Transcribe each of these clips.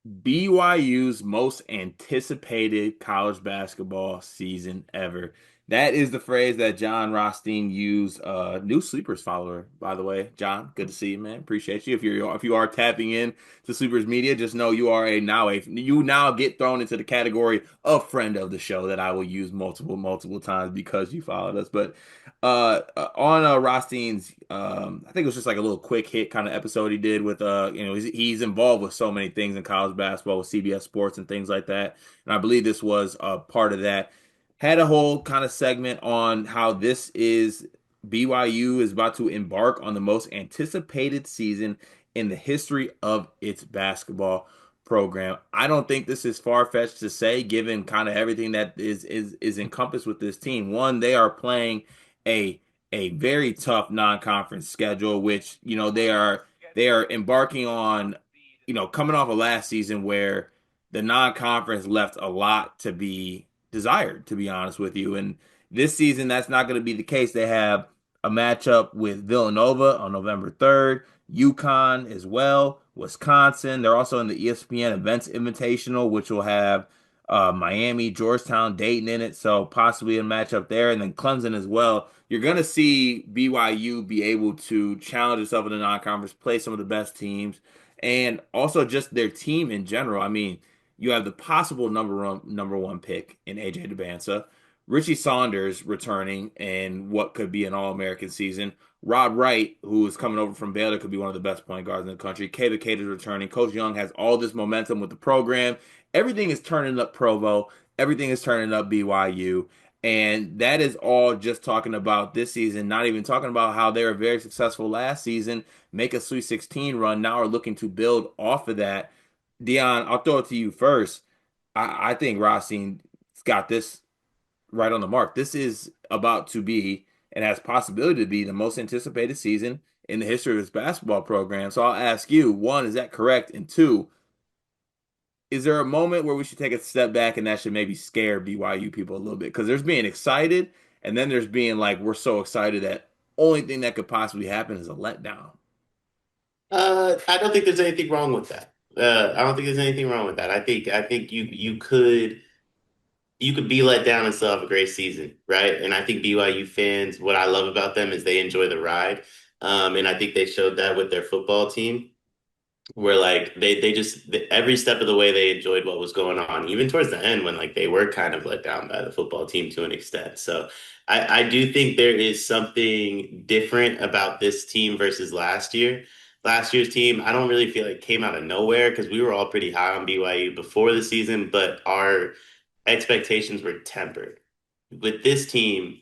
BYU's most anticipated college basketball season ever. That is the phrase that Jon Rothstein used. New Sleepers follower, by the way. John, good to see you, man. Appreciate you. If you are tapping in to Sleepers Media, just know you now get thrown into the category of friend of the show that I will use multiple times because you followed us. But on Rothstein's, I think it was just like a little quick hit kind of episode he did with he's involved with so many things in college basketball with CBS Sports and things like that, and I believe this was a part of that. Had a whole kind of segment on how this is BYU is about to embark on the most anticipated season in the history of its basketball program. I don't think this is far-fetched to say, given kind of everything that is encompassed with this team. One, they are playing a a very tough non-conference schedule, which they are embarking on, coming off of last season where the non-conference left a lot to be desired, to be honest with you. And this season, that's not going to be the case. They have a matchup with Villanova on November 3rd, UConn as well, Wisconsin. They're also in the ESPN Events Invitational, which will have Miami, Georgetown, Dayton in it, so possibly a matchup there, and then Clemson as well. You're going to see BYU be able to challenge itself in the non-conference, play some of the best teams, and also just their team in general. I mean, you have the possible number one pick in AJ Debansa, Richie Saunders returning and what could be an All-American season. Rod Wright, who is coming over from Baylor, could be one of the best point guards in the country. Kava Kate is returning. Coach Young has all this momentum with the program. Everything is turning up Provo. Everything is turning up BYU. And that is all just talking about this season, not even talking about how they were very successful last season, make a Sweet 16 run, now are looking to build off of that. Dion, I'll throw it to you first. I think Rothstein's got this right on the mark. This is about to be and has possibility to be the most anticipated season in the history of his basketball program. So I'll ask you, one, is that correct? And two, is there a moment where we should take a step back and that should maybe scare BYU people a little bit? Because there's being excited, and then there's being like, we're so excited that only thing that could possibly happen is a letdown. I don't think there's anything wrong with that. I don't think there's anything wrong with that. I think you could be let down and still have a great season, right? And I think BYU fans, what I love about them is they enjoy the ride. And I think they showed that with their football team, where like they just every step of the way they enjoyed what was going on, even towards the end when like they were kind of let down by the football team to an extent. So I do think there is something different about this team versus last year. Last year's team, I don't really feel like came out of nowhere because we were all pretty high on BYU before the season, but our expectations were tempered. With this team,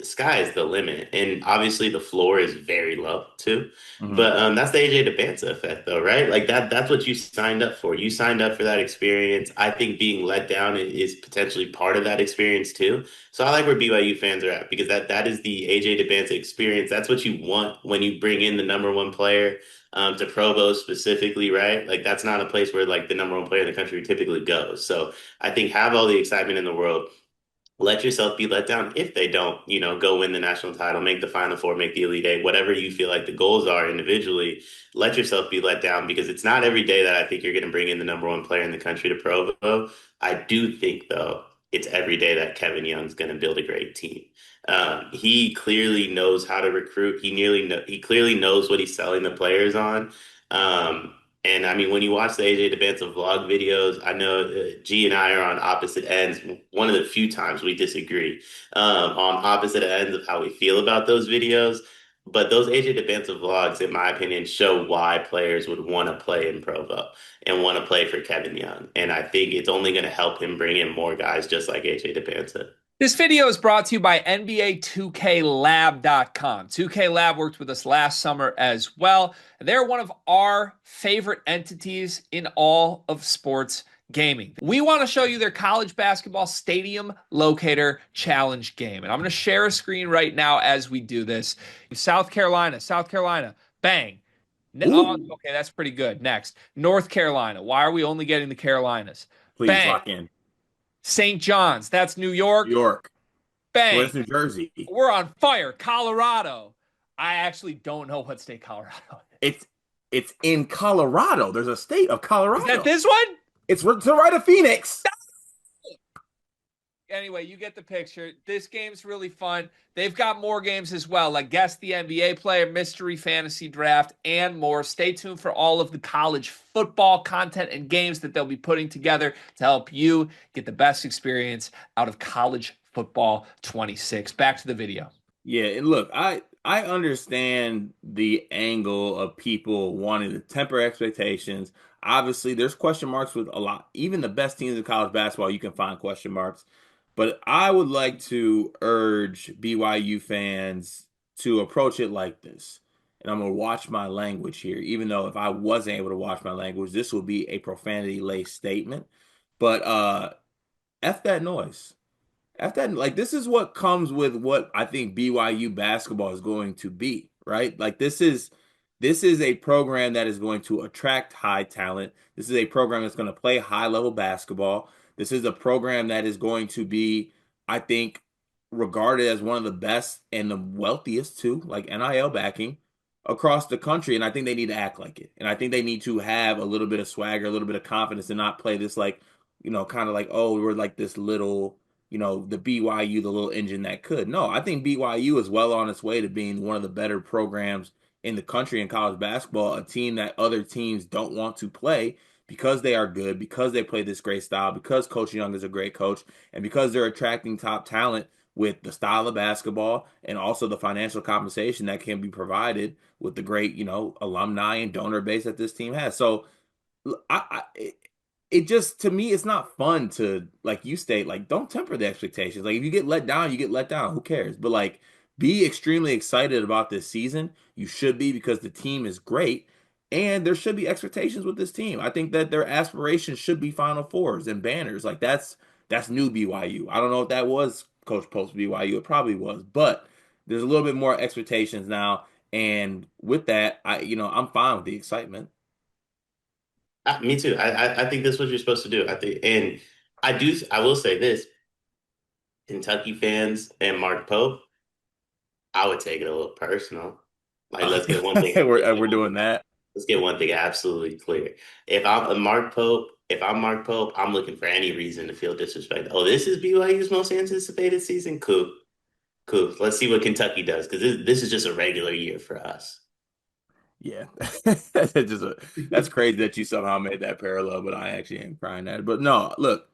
sky is the limit, and obviously the floor is very low too. Hmm. But that's the AJ Debansa effect, though, right? Like that's what you signed up for. You signed up for that experience. I think being let down is potentially part of that experience too. So I like where BYU fans are at because that is the AJ Debansa experience. That's what you want when you bring in the number one player. To Provo specifically, right? Like that's not a place where like the number one player in the country typically goes. So I think have all the excitement in the world, let yourself be let down if they don't, go win the national title, make the Final Four, make the Elite Eight, whatever you feel like the goals are individually. Let yourself be let down because it's not every day that I think you're going to bring in the number one player in the country to Provo. I do think though it's every day that Kevin Young's going to build a great team. He clearly knows how to recruit. He clearly knows what he's selling the players on. Um, and I mean, when you watch the AJ Debanza vlog videos, I know G and I are on opposite ends. One of the few times we disagree on opposite ends of how we feel about those videos. But those AJ Debanza vlogs, in my opinion, show why players would want to play in Provo and want to play for Kevin Young. And I think it's only going to help him bring in more guys just like AJ Debanza. This video is brought to you by NBA 2KLab.com. 2K Lab worked with us last summer as well. They're one of our favorite entities in all of sports gaming. We want to show you their college basketball stadium locator challenge game. And I'm going to share a screen right now as we do this. South Carolina, bang. Oh, Ooh, okay, that's pretty good. Next, North Carolina. Why are we only getting the Carolinas? please Bang. lock in. St. John's, that's New New York. York. Bang. Where's New Jersey? We're on fire. Colorado. I actually don't know what state Colorado is. It's It's in Colorado. There's a state of Is that Colorado. this one? It's to the right of Phoenix. Anyway, you get the picture. This game's really fun. They've got more games as well, like Guess the NBA Player, Mystery Fantasy Draft, and more. Stay tuned for all of the college football content and games that they'll be putting together to help you get the best experience out of college football 26. Back to the video. Yeah, and look, I understand the angle of people wanting to temper expectations. Obviously, there's question marks with a lot. Even the best teams in college basketball, you can find question marks. But I would like to urge BYU fans to approach it like this. And I'm gonna watch my language here, even though if I wasn't able to watch my language, this would be a profanity-laced statement. But F that noise. After that, like this is what comes with what I think BYU basketball is going to be, right? Like this is a program that is going to attract high talent. This is a program that's going to play high level basketball. This is a program that is going to be, I think, regarded as one of the best and the wealthiest too, like NIL backing across the country. And I think they need to act like it. And I think they need to have a little bit of swagger, a little bit of confidence, and not play this like, kind of like, oh, we're like this little the BYU, the little engine that could. No, I think BYU is well on its way to being one of the better programs in the country in college basketball, a team that other teams don't want to play because they are good, because they play this great style, because Coach Young is a great coach, and because they're attracting top talent with the style of basketball and also the financial compensation that can be provided with the great, alumni and donor base that this team has. So it just to me it's not fun to like you state like don't temper the expectations. Like if you get let down, you get let down. Who cares? But like be extremely excited about this season. You should be because the team is great and there should be expectations with this team. I think that their aspirations should be Final Fours and banners. Like that's new BYU. I don't know if that was Coach Post BYU. It probably was, but there's a little bit more expectations now. And with that, I'm fine with the excitement. Me too. I think that's what you're supposed to do. I think, and I will say this: Kentucky fans and Mark Pope, I would take it a little personal. Like, let's get one thing. We're doing that. Let's get one thing absolutely clear. If I'm Mark Pope, I'm looking for any reason to feel disrespected. Oh, this is BYU's most anticipated season. Cool, cool. Let's see what Kentucky does because this is just a regular year for us. Yeah, that's crazy that you somehow made that parallel, but I actually am crying at it. But no, look,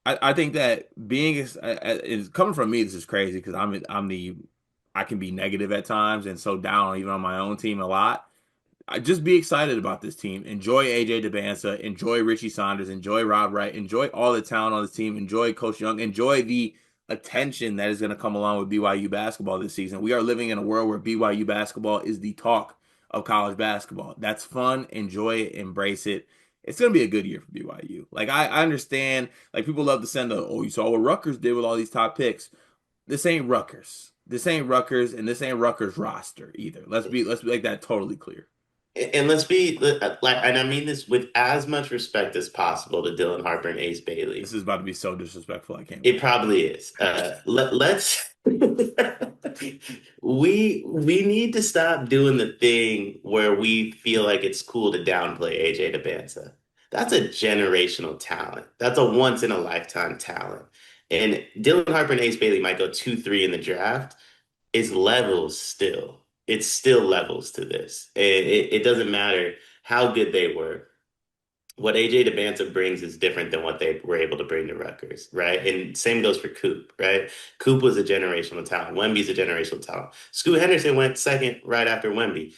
I think that being is coming from me. This is crazy because I can be negative at times and so down even on my own team a lot. I just be excited about this team. Enjoy AJ Debansa, enjoy Richie Saunders, enjoy Rob Wright, enjoy all the talent on this team, enjoy Coach Young, enjoy the attention that is going to come along with BYU basketball this season. We are living in a world where BYU basketball is the talk of college basketball. That's fun. Enjoy it, embrace it. It's going to be a good year for BYU. Like I understand, like people love to send oh, you saw what Rutgers did with all these top picks. This ain't Rutgers. This ain't Rutgers, and this ain't Rutgers roster either. Let's make that totally clear. And let's be like, and I mean this with as much respect as possible to Dylan Harper and Ace This Bailey. is about to be so disrespectful. I can't It wait. probably is. Let's we need to stop doing the thing where we feel like it's cool to downplay AJ Debansa. That's a generational talent. That's a once in a lifetime talent. And Dylan Harper and Ace Bailey might go 2-3 in the draft. It's levels still. It's still levels to this. It doesn't matter how good they were. What AJ Debanza brings is different than what they were able to bring to Rutgers, right? And same goes for Coop, right? Coop was a generational talent. Wemby's a generational talent. Scoot Henderson went second right after Wemby.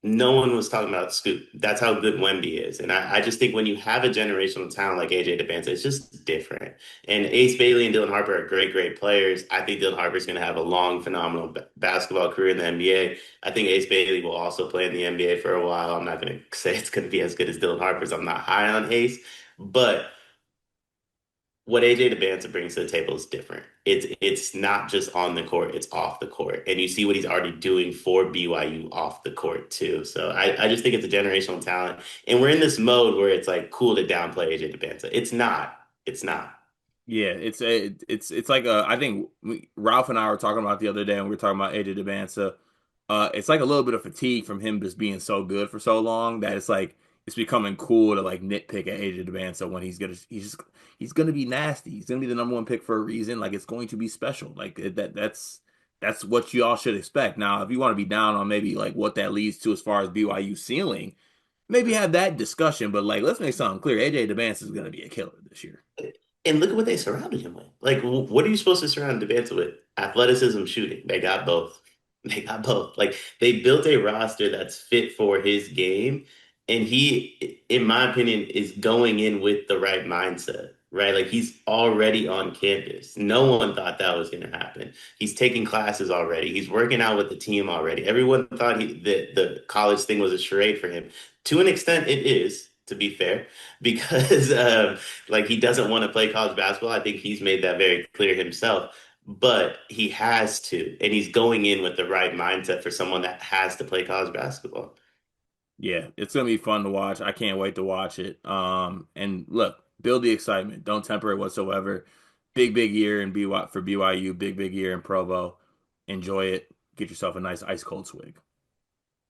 No one was talking about Scoot. That's how good Wemby is. And I just think when you have a generational talent like AJ Debanza, it's just different. And Ace Bailey and Dylan Harper are great, great players. I think Dylan Harper is going to have a long, phenomenal basketball career in the NBA. I think Ace Bailey will also play in the NBA for a while. I'm not going to say it's going to be as good as Dylan Harper's. I'm not high on Ace. But what AJ Debanza brings to the table is different. It's not just on the court, it's off the court. And you see what he's already doing for BYU off the court too. So I just think it's a generational talent. And we're in this mode where it's like cool to downplay AJ Debanza. It's not. It's not. Yeah, it's like I think Ralph and I were talking about the other day, and we were talking about AJ Debansa. It's like a little bit of fatigue from him just being so good for so long that it's like it's becoming cool to like nitpick at AJ Debansa when he's gonna be nasty. He's gonna be the number one pick for a reason. Like it's going to be special. That's what you all should expect. Now, if you want to be down on maybe like what that leads to as far as BYU ceiling, maybe have that discussion. But like, let's make something clear. AJ Debansa is gonna be a killer this year. And look at what they surrounded him with. Like, what are you supposed to surround Debanza with? Athleticism, shooting. They got both. They got both. Like, they built a roster that's fit for his game. And he, in my opinion, is going in with the right mindset, right? Like, he's already on campus. No one thought that was going to happen. He's taking classes already. He's working out with the team already. Everyone thought that the college thing was a charade for him. To an extent, it is, to be fair, because like he doesn't want to play college basketball. I think he's made that very clear himself, but he has to, and he's going in with the right mindset for someone that has to play college basketball. Yeah, it's gonna be fun to watch. I can't wait to watch it. And look, build the excitement. Don't temper it whatsoever. Big year in BY for BYU. Big year in Provo. Enjoy it. Get yourself a nice ice cold swig.